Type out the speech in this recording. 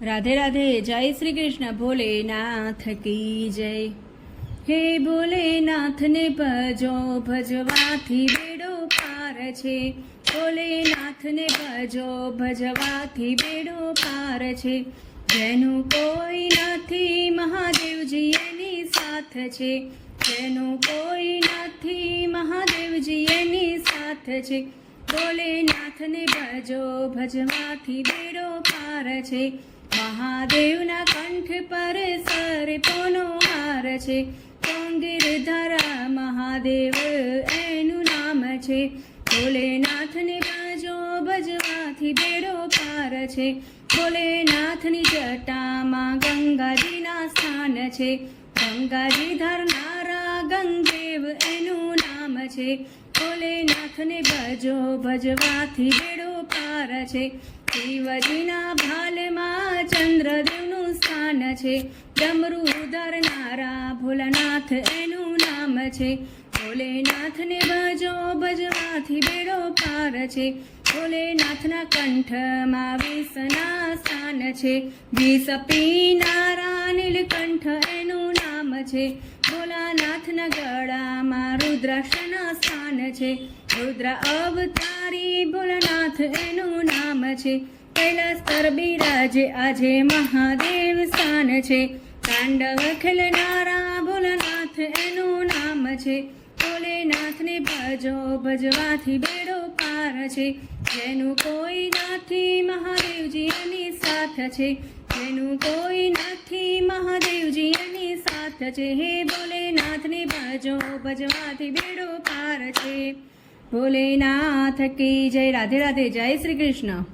राधे राधे। जय श्री कृष्ण। भोलेनाथ की जय। हे भोलेनाथ ने भजो, भजवाथी बेड़ो पार छे। भोलेनाथ ने भजो, भजवाथी बेड़ो पार छे। जेनु कोई नथी महादेवजी एनी साथ छे। जेनु कोई नथी महादेवजी एनी साथ छे। भोलेनाथ ने भजो, भजवाथी बेड़ो पार छे। महादेवना कंठ पर सर्पोनो हार छे। गिरधरा महादेव एनु नाम छे। भोलेनाथने भजो, भजवाथी बेड़ो पार छे। भोलेनाथनी जटामां गंगाजीना स्थान छे। गंगाजी धरनारा गंगदेव एनु नाम छे। भोलेनाथने भजो, भजवाथी बेड़ो पार छे। शिवजीना भालमां चंद्रदेवनुं स्थान छे। डमरू धरनारा भोलानाथ एनु नाम छे। भोलेनाथने भजो, भजवाथी बेड़ो पार छे। भोलेनाथना कंठमां विषना स्थान छे। विष पीनारा नीलकंठ एनु नाम छे। भोलानाथना गळामां रुद्राक्षना स्थान छे। रुद्र अवतारी भोलानाथ एनु नाम छे। कैलास पर बिराजे आजे महादेव स्थान छे। तांडव खेलनारा भोलानाथ एनु नाम छे। भोलेनाथने भजो, भजवाथी बेड़ो पार छे। जेनु कोई नथी महादेवजी एनी साथ छे। जेनु कोई नथी महादेवजी एनी साथ छे। हे भोलेनाथने भजो, भजवाथी बेड़ो पार छे। भोलेनाथ की जय। राधे राधे। जय श्री कृष्ण।